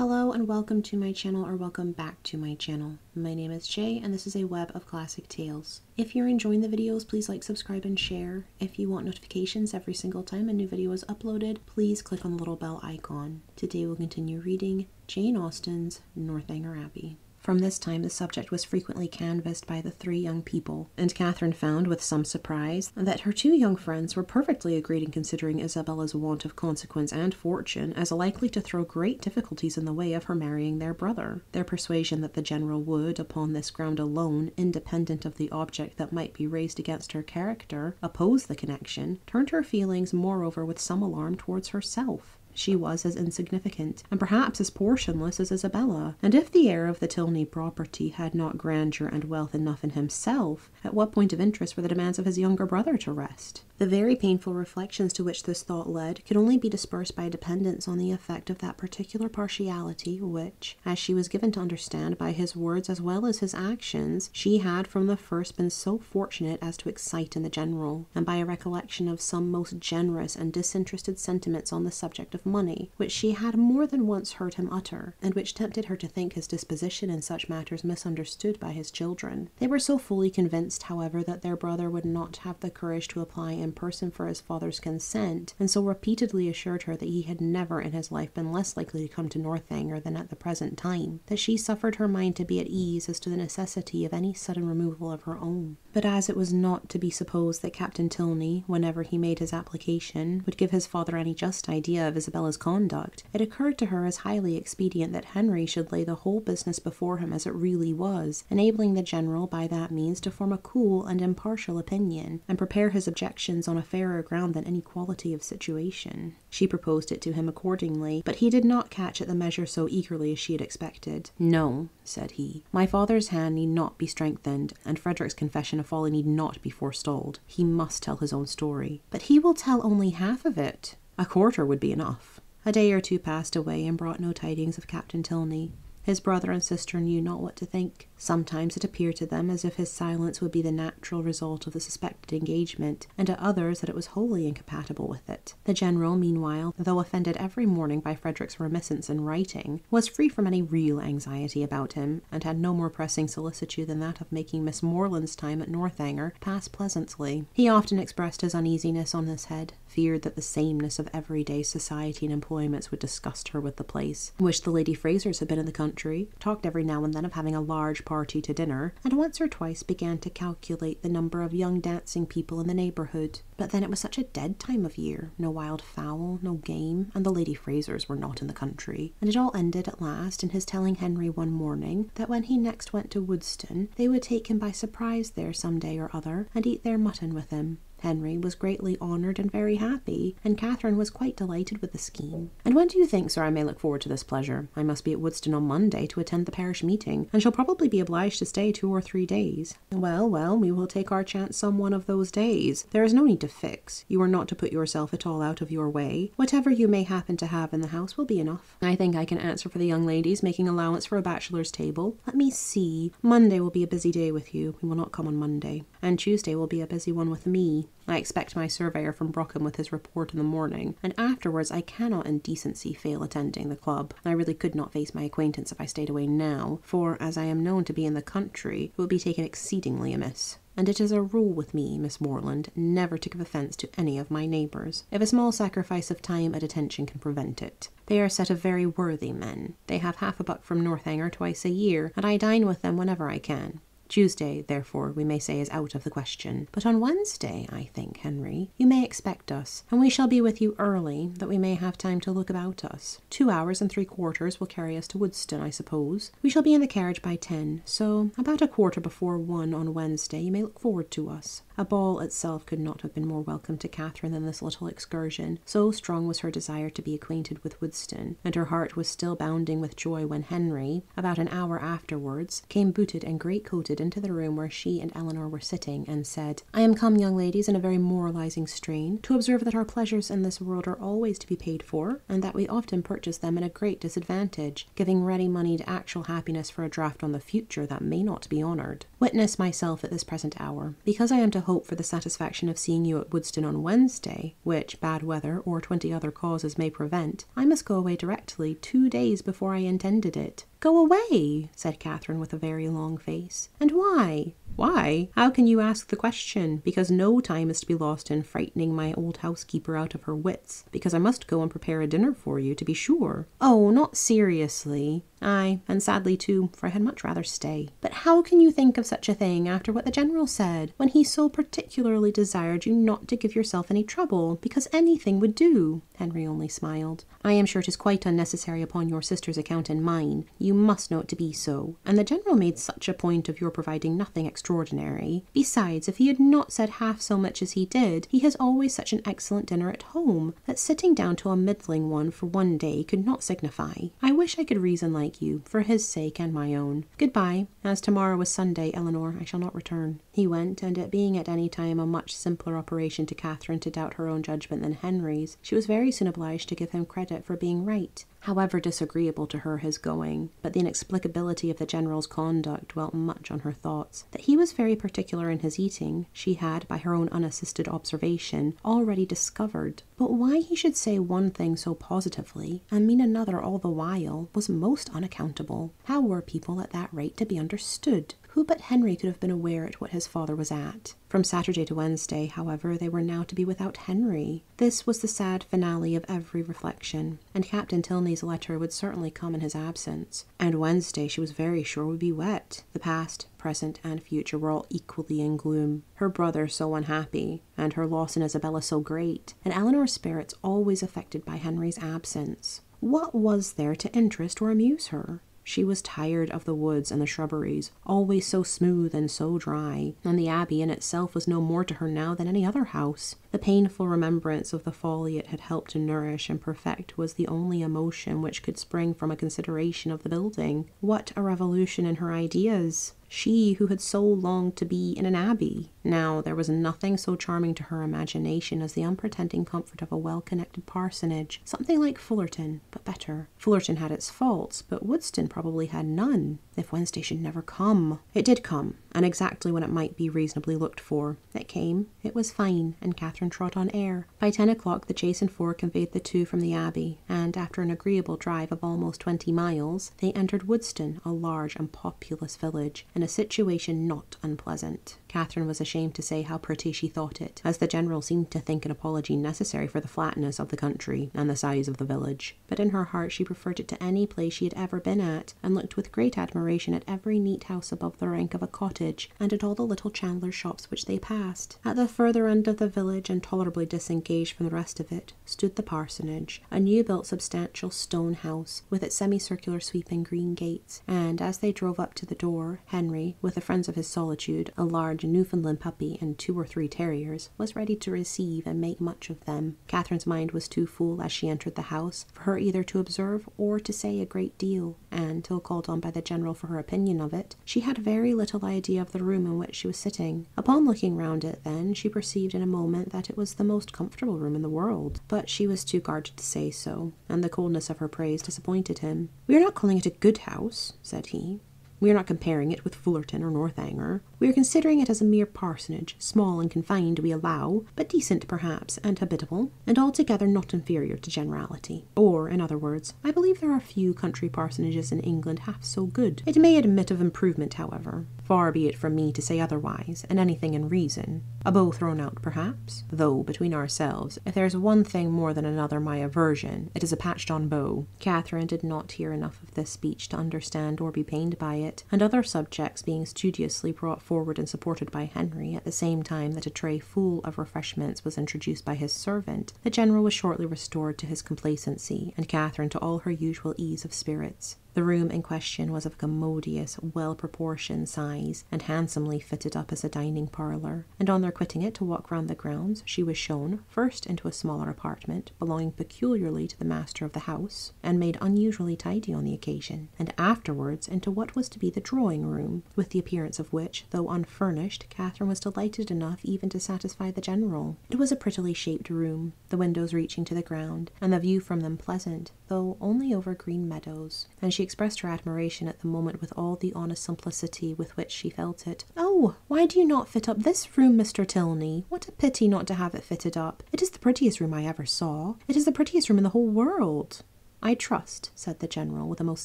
Hello and welcome to my channel, or welcome back to my channel. My name is Jay and this is a web of classic tales. If you're enjoying the videos, please like, subscribe, and share. If you want notifications every single time a new video is uploaded, please click on the little bell icon. Today we'll continue reading Jane Austen's Northanger Abbey. From this time, the subject was frequently canvassed by the three young people, and Catherine found with some surprise that her two young friends were perfectly agreed in considering Isabella's want of consequence and fortune as likely to throw great difficulties in the way of her marrying their brother. Their persuasion that the general would, upon this ground alone, independent of the object that might be raised against her character, oppose the connection, turned her feelings moreover with some alarm towards herself. She was as insignificant, and perhaps as portionless as Isabella, and if the heir of the Tilney property had not grandeur and wealth enough in himself, at what point of interest were the demands of his younger brother to rest? The very painful reflections to which this thought led could only be dispersed by dependence on the effect of that particular partiality which, as she was given to understand by his words as well as his actions, she had from the first been so fortunate as to excite in the general, and by a recollection of some most generous and disinterested sentiments on the subject of money, which she had more than once heard him utter, and which tempted her to think his disposition in such matters misunderstood by his children. They were so fully convinced, however, that their brother would not have the courage to apply in person for his father's consent, and so repeatedly assured her that he had never in his life been less likely to come to Northanger than at the present time, that she suffered her mind to be at ease as to the necessity of any sudden removal of her own. But as it was not to be supposed that Captain Tilney, whenever he made his application, would give his father any just idea of Isabella's conduct, it occurred to her as highly expedient that Henry should lay the whole business before him as it really was, enabling the general by that means to form a cool and impartial opinion, and prepare his objections on a fairer ground than any quality of situation. She proposed it to him accordingly, but he did not catch at the measure so eagerly as she had expected. "No," said he, "my father's hand need not be strengthened, and Frederick's confession of folly need not be forestalled. He must tell his own story." "But he will tell only half of it." "A quarter would be enough." A day or two passed away and brought no tidings of Captain Tilney. His brother and sister knew not what to think. Sometimes it appeared to them as if his silence would be the natural result of the suspected engagement, and to others that it was wholly incompatible with it. The general, meanwhile, though offended every morning by Frederick's remissance in writing, was free from any real anxiety about him, and had no more pressing solicitude than that of making Miss Morland's time at Northanger pass pleasantly. He often expressed his uneasiness on this head, feared that the sameness of everyday society and employments would disgust her with the place, wished the Lady Frasers had been in the country, talked every now and then of having a large party to dinner, and once or twice began to calculate the number of young dancing people in the neighbourhood. But then it was such a dead time of year, no wild fowl, no game, and the Lady Frasers were not in the country, and it all ended at last in his telling Henry one morning that when he next went to Woodston they would take him by surprise there some day or other, and eat their mutton with him. Henry was greatly honoured and very happy, and Catherine was quite delighted with the scheme. "And when do you think, sir, I may look forward to this pleasure? I must be at Woodston on Monday to attend the parish meeting, and shall probably be obliged to stay 2 or 3 days. Well, we will take our chance some one of those days. There is no need to fix. You are not to put yourself at all out of your way. Whatever you may happen to have in the house will be enough. I think I can answer for the young ladies, making allowance for a bachelor's table. Let me see. Monday will be a busy day with you. You will not come on Monday. And Tuesday will be a busy one with me. I expect my surveyor from Brookham with his report in the morning, and afterwards I cannot in decency fail attending the club. I really could not face my acquaintance if I stayed away now, for, as I am known to be in the country, it would be taken exceedingly amiss. And it is a rule with me, Miss Morland, never to give offence to any of my neighbours, if a small sacrifice of time and attention can prevent it. They are a set of very worthy men. They have half a buck from Northanger twice a year, and I dine with them whenever I can. Tuesday, therefore, we may say is out of the question. But on Wednesday, I think, Henry, you may expect us, and we shall be with you early, that we may have time to look about us. 2 hours and 3/4 will carry us to Woodston, I suppose. We shall be in the carriage by 10, so about 1:15 on Wednesday you may look forward to us." A ball itself could not have been more welcome to Catherine than this little excursion, so strong was her desire to be acquainted with Woodston, and her heart was still bounding with joy when Henry, about an hour afterwards, came booted and great-coated glided into the room where she and Eleanor were sitting and said, "I am come, young ladies, in a very moralizing strain, to observe that our pleasures in this world are always to be paid for, and that we often purchase them in a great disadvantage, giving ready-moneyed actual happiness for a draft on the future that may not be honoured. Witness myself at this present hour. Because I am to hope for the satisfaction of seeing you at Woodstock on Wednesday, which bad weather or 20 other causes may prevent, I must go away directly, 2 days before I intended it." "Go away," said Catherine with a very long face. "And why?" "Why? How can you ask the question? Because no time is to be lost in frightening my old housekeeper out of her wits, because I must go and prepare a dinner for you, to be sure." "Oh, not seriously." "Aye, and sadly too, for I had much rather stay." "But how can you think of such a thing after what the General said, when he so particularly desired you not to give yourself any trouble, because anything would do?" Henry only smiled. "I am sure it is quite unnecessary upon your sister's account and mine. You must know it to be so. And the General made such a point of your providing nothing extraordinary. Besides, if he had not said half so much as he did, he has always such an excellent dinner at home, that sitting down to a middling one for one day could not signify. I wish I could reason like you, for his sake and my own. Goodbye. As tomorrow is Sunday, Eleanor, I shall not return." He went, and it being at any time a much simpler operation to Catherine to doubt her own judgment than Henry's, she was very soon obliged to give him credit for being right. However disagreeable to her his going, but the inexplicability of the General's conduct dwelt much on her thoughts. That he was very particular in his eating, she had, by her own unassisted observation, already discovered. But why he should say one thing so positively, and mean another all the while, was most unaccountable. How were people at that rate to be understood? Who but Henry could have been aware at what his father was at? From Saturday to Wednesday, however, they were now to be without Henry. This was the sad finale of every reflection, and Captain Tilney's letter would certainly come in his absence. And Wednesday, she was very sure, would be wet. The past, present, and future were all equally in gloom. Her brother so unhappy, and her loss in Isabella so great, and Eleanor's spirits always affected by Henry's absence. What was there to interest or amuse her? She was tired of the woods and the shrubberies, always so smooth and so dry, and the Abbey in itself was no more to her now than any other house. The painful remembrance of the folly it had helped to nourish and perfect was the only emotion which could spring from a consideration of the building. What a revolution in her ideas! She who had so longed to be in an abbey. Now there was nothing so charming to her imagination as the unpretending comfort of a well-connected parsonage, something like Fullerton, but better. Fullerton had its faults, but Woodstock probably had none. If Wednesday should never come! It did come, and exactly when it might be reasonably looked for. It came, it was fine, and Catherine trod on air. By 10 o'clock the chaise and four conveyed the two from the Abbey, and after an agreeable drive of almost 20 miles, they entered Woodstock, a large and populous village, in a situation not unpleasant. Catherine was ashamed to say how pretty she thought it, as the General seemed to think an apology necessary for the flatness of the country and the size of the village. But in her heart she preferred it to any place she had ever been at, and looked with great admiration at every neat house above the rank of a cottage, and at all the little chandler's shops which they passed. At the further end of the village, and tolerably disengaged from the rest of it, stood the parsonage, a new-built substantial stone house, with its semicircular sweeping green gates, and as they drove up to the door, Henry, with the friends of his solitude, a large Newfoundland puppy and 2 or 3 terriers, was ready to receive and make much of them. Catherine's mind was too full as she entered the house for her either to observe or to say a great deal, and till called on by the General for her opinion of it, she had very little idea of the room in which she was sitting. Upon looking round it, then, she perceived in a moment that it was the most comfortable room in the world, but she was too guarded to say so, and the coldness of her praise disappointed him. "We are not calling it a good house," said he. "We are not comparing it with Fullerton or Northanger. We are considering it as a mere parsonage, small and confined, we allow, but decent perhaps, and habitable, and altogether not inferior to generality. Or, in other words, I believe there are few country parsonages in England half so good. It may admit of improvement, however. Far be it from me to say otherwise, and anything in reason. A bow thrown out, perhaps, though, between ourselves, if there is one thing more than another my aversion, it is a patched-on bow." Catherine did not hear enough of this speech to understand or be pained by it, and other subjects being studiously brought forward and supported by Henry, at the same time that a tray full of refreshments was introduced by his servant, the General was shortly restored to his complacency, and Catherine to all her usual ease of spirits. The room in question was of a commodious, well-proportioned size, and handsomely fitted up as a dining parlour, and on their quitting it to walk round the grounds, she was shown, first into a smaller apartment, belonging peculiarly to the master of the house, and made unusually tidy on the occasion, and afterwards into what was to be the drawing-room, with the appearance of which, though unfurnished, Catherine was delighted enough even to satisfy the general. It was a prettily shaped room, the windows reaching to the ground, and the view from them pleasant, though only over green meadows, and she expressed her admiration at the moment with all the honest simplicity with which she felt it. "Oh, why do you not fit up this room, Mr. Tilney? What a pity not to have it fitted up. It is the prettiest room I ever saw. It is the prettiest room in the whole world." "I trust," said the general, with a most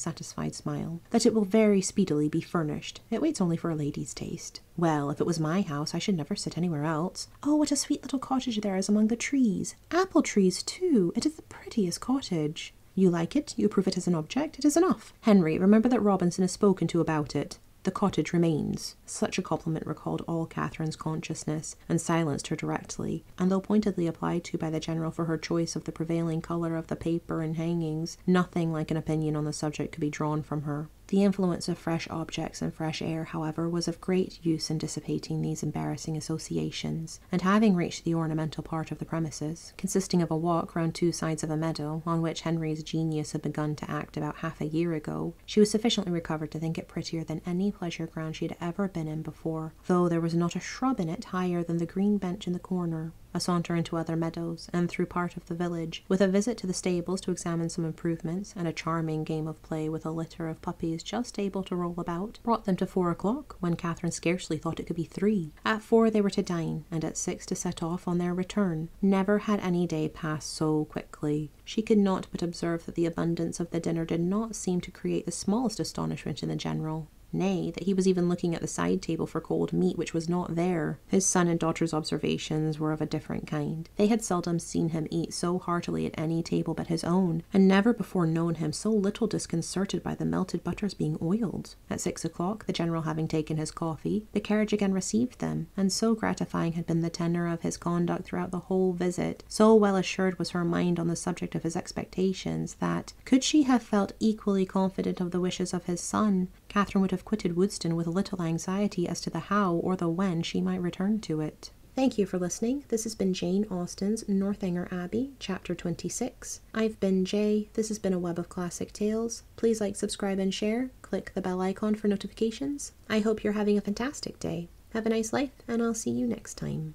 satisfied smile, "that it will very speedily be furnished. It waits only for a lady's taste." "Well, if it was my house, I should never sit anywhere else. Oh, what a sweet little cottage there is among the trees. Apple trees, too. It is the prettiest cottage." "You like it? You approve it as an object? It is enough. Henry, remember that Robinson is spoken to about it. The cottage remains." Such a compliment recalled all Catherine's consciousness, and silenced her directly, and though pointedly applied to by the general for her choice of the prevailing colour of the paper and hangings, nothing like an opinion on the subject could be drawn from her. The influence of fresh objects and fresh air, however, was of great use in dissipating these embarrassing associations, and having reached the ornamental part of the premises, consisting of a walk round two sides of a meadow, on which Henry's genius had begun to act about half a year ago, she was sufficiently recovered to think it prettier than any pleasure ground she had ever been in before, though there was not a shrub in it higher than the green bench in the corner. A saunter into other meadows, and through part of the village, with a visit to the stables to examine some improvements, and a charming game of play with a litter of puppies just able to roll about, brought them to 4 o'clock, when Catherine scarcely thought it could be 3. At 4 they were to dine, and at 6 to set off on their return. Never had any day passed so quickly. She could not but observe that the abundance of the dinner did not seem to create the smallest astonishment in the general. Nay, that he was even looking at the side table for cold meat which was not there. His son and daughter's observations were of a different kind. They had seldom seen him eat so heartily at any table but his own, and never before known him so little disconcerted by the melted butters being oiled. At 6 o'clock, the general having taken his coffee, the carriage again received them, and so gratifying had been the tenor of his conduct throughout the whole visit, so well assured was her mind on the subject of his expectations, that, could she have felt equally confident of the wishes of his son, Catherine would have quitted Woodston with little anxiety as to the how or the when she might return to it. Thank you for listening. This has been Jane Austen's Northanger Abbey, Chapter 26. I've been Jay. This has been a web of classic tales. Please like, subscribe, and share. Click the bell icon for notifications. I hope you're having a fantastic day. Have a nice life, and I'll see you next time.